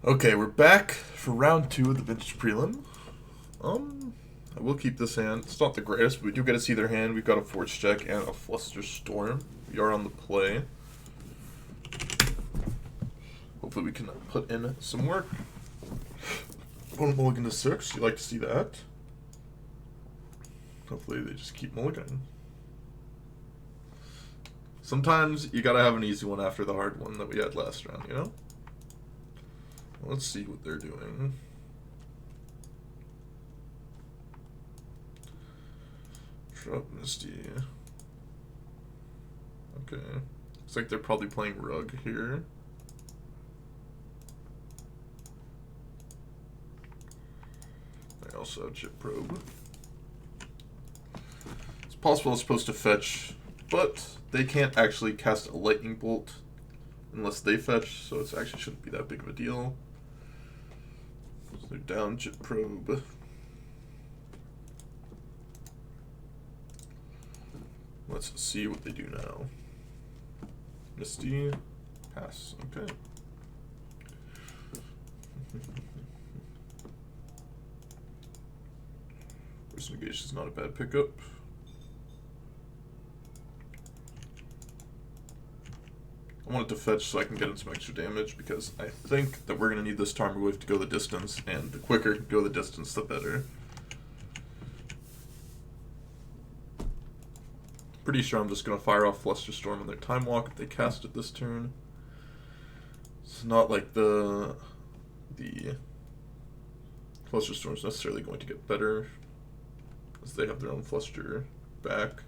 Okay, we're back for round 2 of the Vintage Prelim. I will keep this hand. It's not the greatest, but we do get to see their hand. We've got a Force Check and a Fluster Storm. We are on the play. Hopefully we can put in some work. One mulligan to 6. You like to see that. Hopefully they just keep mulliganing. Sometimes you gotta have an easy one after the hard one that we had last round, you know? Let's see what they're doing. Drop Misty. Okay. Looks like they're probably playing Rug here. They also have Chip Probe. It's possible it's supposed to fetch, but they can't actually cast a Lightning Bolt unless they fetch, so it actually shouldn't be that big of a deal. So they're down Chip Probe. Let's see what they do now. Misty, pass, okay. Force Negation is not a bad pickup. I want it to fetch so I can get in some extra damage because I think that we're going to need this Tarmogoyf to go the distance, and the quicker it go the distance, the better. Pretty sure I'm just going to fire off Fluster Storm on their Time Walk if they cast it this turn. It's not like the Fluster Storm is necessarily going to get better as they have their own Fluster back.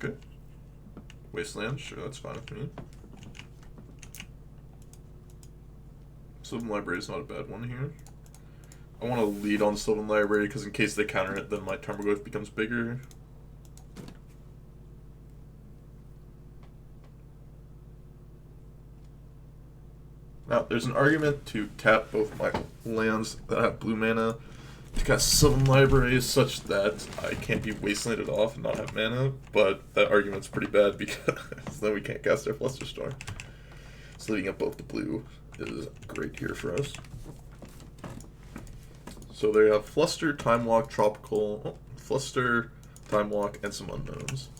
Okay. Wasteland, sure, that's fine with me. Sylvan Library is not a bad one here. I want to lead on Sylvan Library because in case they counter it, then my Tarmogoyf becomes bigger. Now, there's an argument to tap both my lands that have blue mana to cast Sylvan Library such that I can't be wastelanded off and not have mana, but that argument's pretty bad because then we can't cast our Fluster Storm. So leaving up both the blue is great here for us. So they have Fluster, Time Walk, Tropical, Fluster, Time Walk, and some unknowns.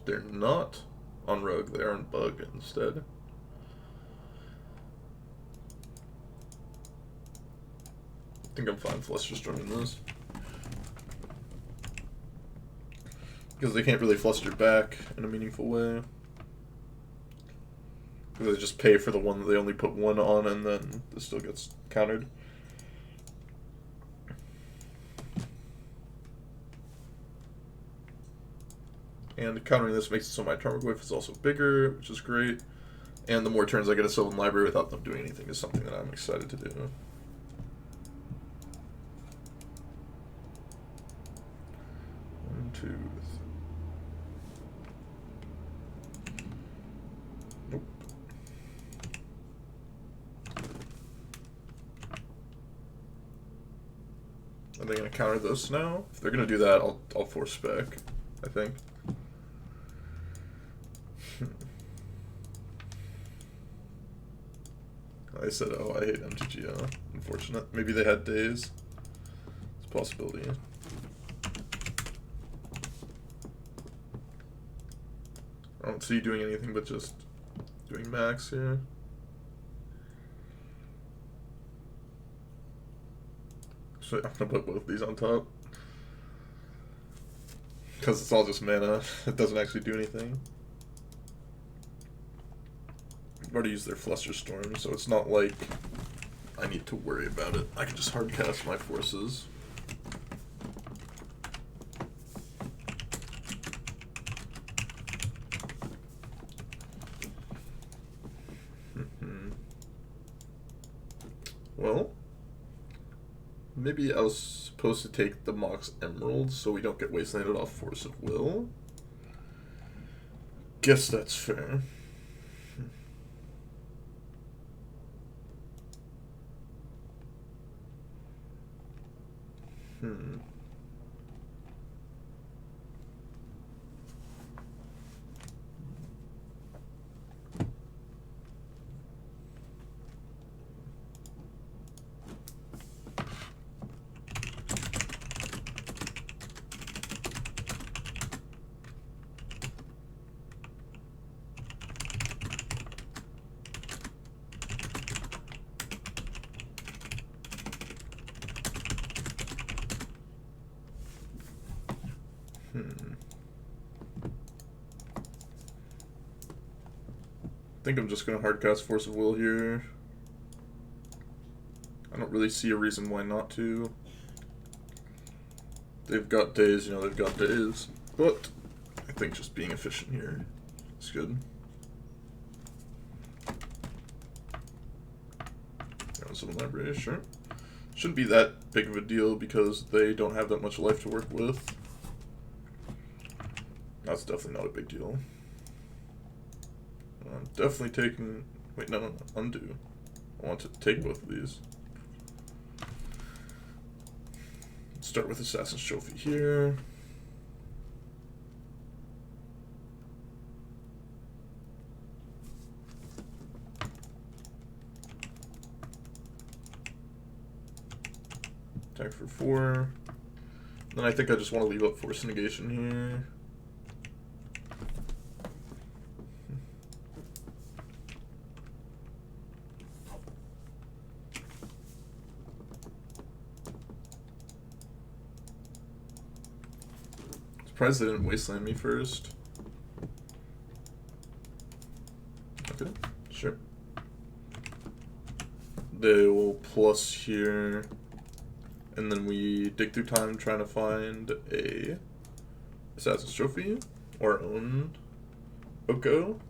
They're not on Rogue, they're on Bug instead. I think I'm fine Fluster Storming this. Because they can't really Fluster back in a meaningful way. Because they just pay for the one that they only put one on and then this still gets countered. And countering this makes it so my Tarmogoyf is also bigger, which is great. And the more turns I get a Sylvan Library without them doing anything is something that I'm excited to do. One, two, three. Nope. Are they going to counter this now? If they're going to do that, I'll force spec, I think. I said, oh, I hate MTGO. Unfortunate. Maybe they had days. It's a possibility. I don't see you doing anything but just doing max here. So I'm gonna put both these on top. Because it's all just mana. It doesn't actually do anything. I've already used their Fluster Storm, so it's not like I need to worry about it. I can just hard cast my forces. Well, maybe I was supposed to take the Mox Emerald so we don't get wastelanded off Force of Will. Guess that's fair. Hmm. I think I'm just going to hardcast Force of Will here. I don't really see a reason why not to. They've got days, you know, they've got days. But I think just being efficient here is good. Some library, sure. Shouldn't be that big of a deal because they don't have that much life to work with. That's definitely not a big deal. I'm definitely taking... Wait, no, undo. I want to take both of these. Start with Assassin's Trophy here. Attack for 4. Then I think I just want to leave up Force Negation here. Surprised they didn't wasteland me first. Okay, sure. They will plus here. And then we dig through time trying to find a Assassin's Trophy or our own Oko.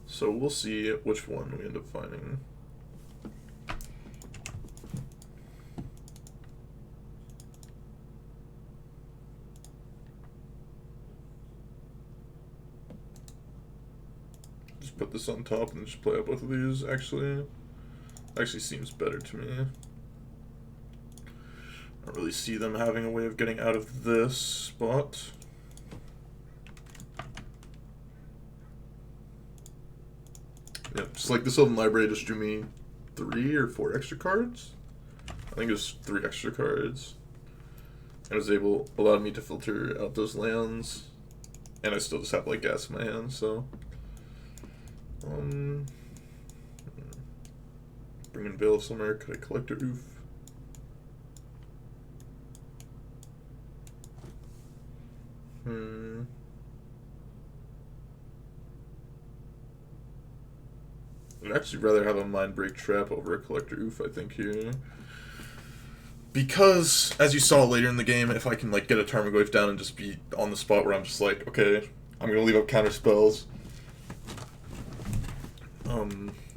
So we'll see which one we end up finding. Just put this on top and just play out both of these, actually seems better to me. I don't really see them having a way of getting out of this spot. Yeah, just like the Sylvan Library just drew me 3 or 4 extra cards. I think it was 3 extra cards. And it was allowed me to filter out those lands. And I still just have like gas in my hand, so bring in Veil of Summer, could I collect a Oof? I'd actually rather have a Mind Break Trap over a Collector Oof, I think, here. Because, as you saw later in the game, if I can like get a Tarmogoyf down and just be on the spot where I'm just like, okay, I'm gonna leave up counter spells.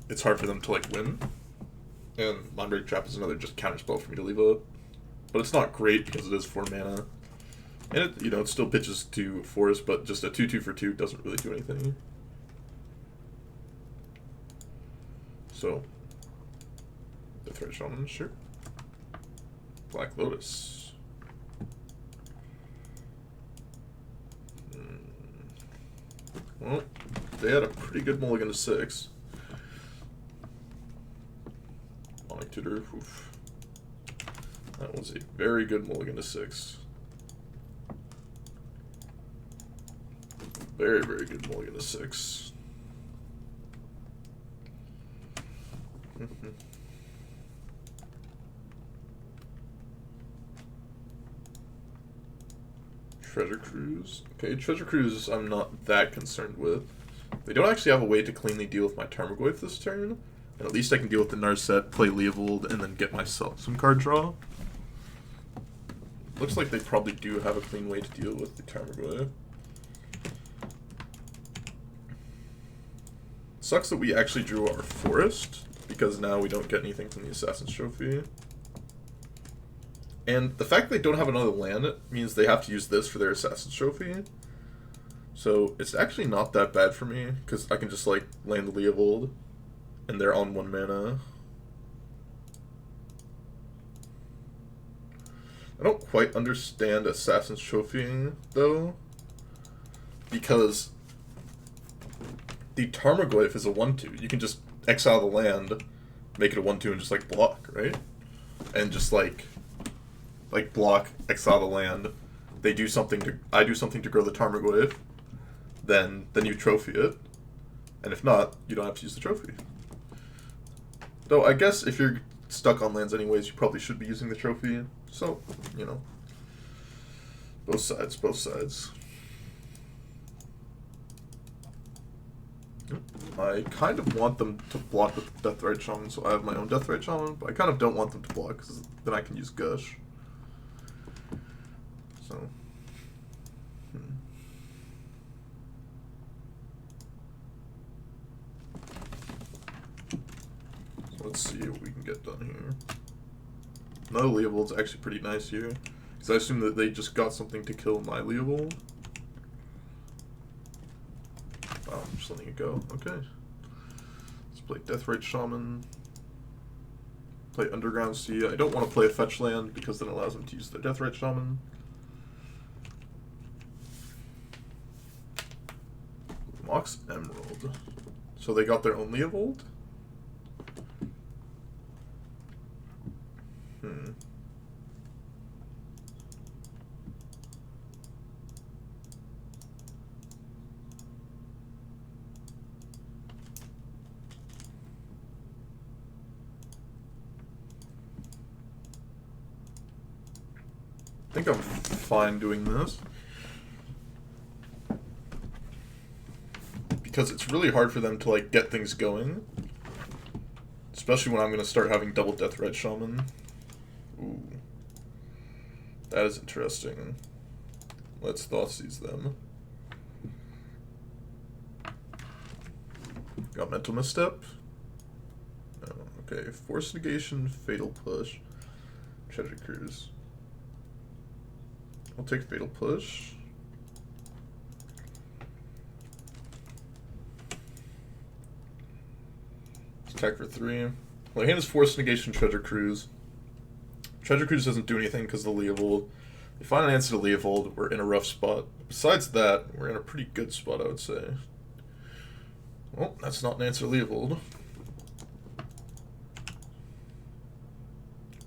It's hard for them to like win. And Mind Break Trap is another just counter spell for me to leave up. But it's not great because it is 4 mana. And it, you know, it still pitches to Forest, but just a 2/2 for 2 doesn't really do anything. So, the Threat Shaman, sure. Black Lotus. Well, they had a pretty good mulligan to 6. Monic Tutor, oof. That was a very good mulligan to 6. Very, very good mulligan to 6. Treasure Cruise. Okay, Treasure Cruise I'm not that concerned with. They don't actually have a way to cleanly deal with my Tarmogoyf this turn. And at least I can deal with the Narset, play Leovold, and then get myself some card draw. Looks like they probably do have a clean way to deal with the Tarmogoyf. Sucks that we actually drew our Forest, because now we don't get anything from the Assassin's Trophy. And the fact they don't have another land means they have to use this for their Assassin's Trophy. So it's actually not that bad for me, because I can just like land the Leovold, and they're on 1 mana. I don't quite understand Assassin's Trophy, though, because the Tarmogoyf is a 1/2. You can just exile the land, make it a 1/2, and just, like, block, right? And just, like block, exile the land, they do something to... I do something to grow the Tarmogoyf, then you trophy it, and if not, you don't have to use the trophy. Though, I guess if you're stuck on lands anyways, you probably should be using the trophy, so, you know. Both sides, both sides. I kind of want them to block with Deathrite Shaman, so I have my own Deathrite Shaman, but I kind of don't want them to block, because then I can use Gush. So... Let's see what we can get done here. Another Leovold's actually pretty nice here, because I assume that they just got something to kill my Leovold. Oh, I'm just letting it go. Okay. Let's play Deathrite Shaman. Play Underground Sea. I don't want to play a fetch land, because then it allows them to use their Deathrite Shaman. Mox Emerald. So they got their own Leovold? I think I'm fine doing this. Because it's really hard for them to, like, get things going. Especially when I'm going to start having double Deathrite Shaman. Ooh. That is interesting. Let's Thoughtseize them. Got Mental Misstep. Oh, okay, Force Negation, Fatal Push, Treasure Cruise. I'll take Fatal Push. Attack for 3. Well, hand is Force Negation, Treasure Cruise. Treasure Cruise doesn't do anything because of the Leovold. They find an answer to Leovold, we're in a rough spot. Besides that, we're in a pretty good spot, I would say. Well, that's not an answer to Leovold.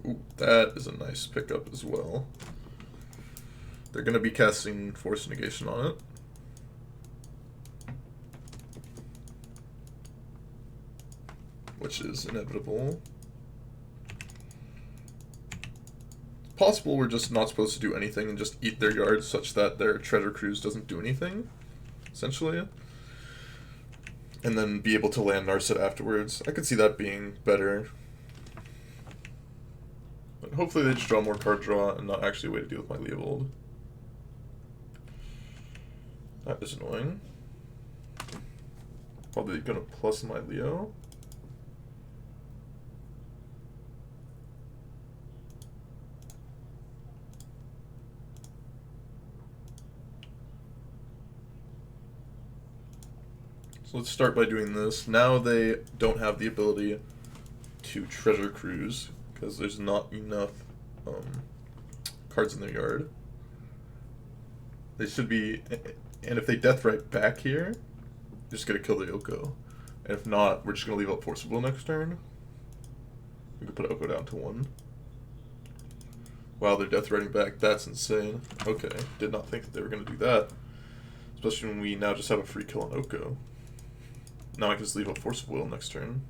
Ooh, that is a nice pickup as well. They're going to be casting Force Negation on it. Which is inevitable. It's possible we're just not supposed to do anything and just eat their yards such that their Treasure Cruise doesn't do anything, essentially. And then be able to land Narset afterwards. I could see that being better. But hopefully they just draw more card draw and not actually a way to deal with my Leovold. That is annoying. Probably gonna plus my Leo. So let's start by doing this. Now they don't have the ability to Treasure Cruise because there's not enough cards in their yard. They should be, and if they Deathrite back here, they're just gonna kill the Oko. And if not, we're just gonna leave up Forcible next turn. We can put Oko down to 1. Wow, they're Deathrighting back. That's insane. Okay, did not think that they were gonna do that. Especially when we now just have a free kill on Oko. Now I can just leave up Force of Will next turn.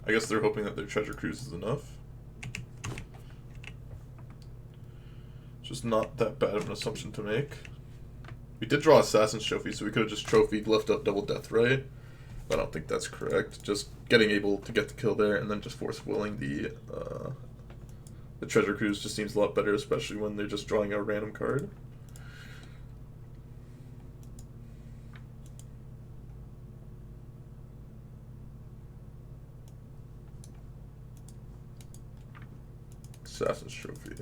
I guess they're hoping that their Treasure Cruise is enough. Just not that bad of an assumption to make. We did draw Assassin's Trophy, so we could have just trophied, left up double Deathrite. But I don't think that's correct. Just getting able to get the kill there and then just Force Willing the Treasure Cruise just seems a lot better, especially when they're just drawing a random card. Assassin's Trophy.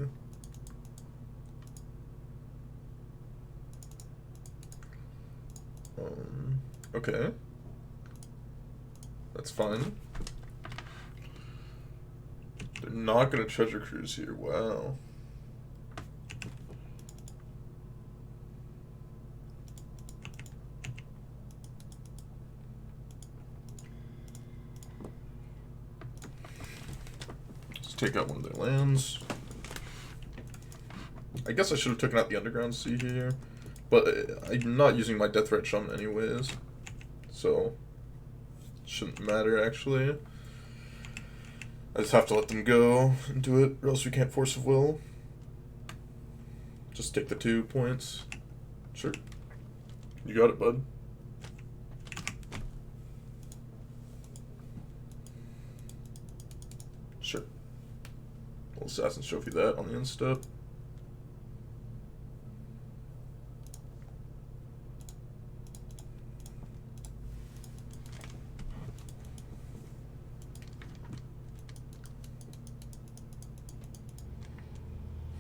Okay. That's fine. They're not going to treasure cruise here. Wow. Let's take out one of their lands. I guess I should have taken out the Underground Sea here, but I'm not using my Deathrite Shaman anyways, so it shouldn't matter actually. I just have to let them go and do it, or else we can't force of will. Just take the 2 points. Sure. You got it, bud. Sure. Little Assassin's Trophy that on the end step.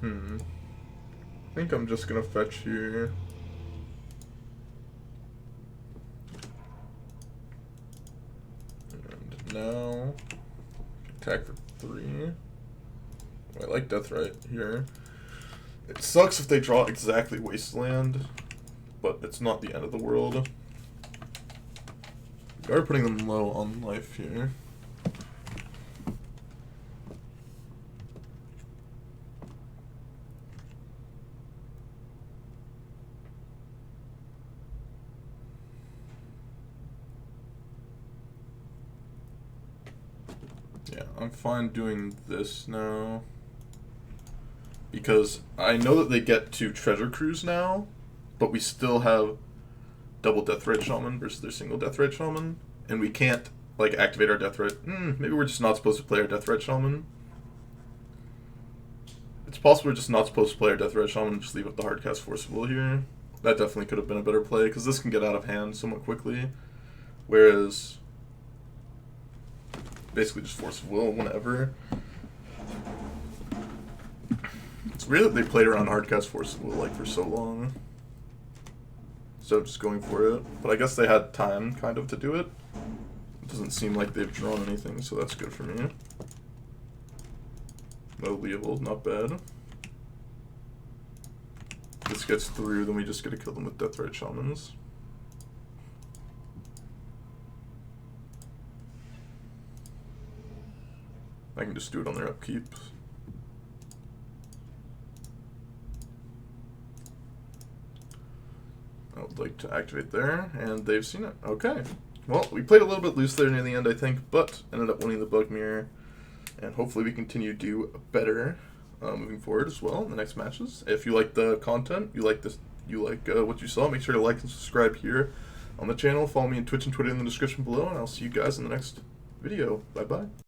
I think I'm just gonna fetch here. And now attack for 3. I like Deathrite here. It sucks if they draw exactly Wasteland, but it's not the end of the world. We are putting them low on life here. Yeah, I'm fine doing this now. Because I know that they get to Treasure Cruise now, but we still have double Deathrite Shaman versus their single Deathrite Shaman. And we can't, like, activate our Deathrite. Maybe we're just not supposed to play our Deathrite Shaman. It's possible we're just not supposed to play our Deathrite Shaman and just leave up the Hardcast Forcible here. That definitely could have been a better play, because this can get out of hand somewhat quickly. Whereas basically just Force of Will whenever. It's weird that they played around Hardcast Force of Will like for so long, instead of just going for it. But I guess they had time kind of to do it. It doesn't seem like they've drawn anything, so that's good for me. No Leovold, not bad. If this gets through, then we just get to kill them with Deathrite Shamans. I can just do it on their upkeep. I would like to activate there, and they've seen it. Okay. Well, we played a little bit loose there near the end, I think, but ended up winning the Bug Mirror. And hopefully we continue to do better moving forward as well in the next matches. If you like the content, you like what you saw, make sure to like and subscribe here on the channel. Follow me on Twitch and Twitter in the description below, and I'll see you guys in the next video. Bye-bye.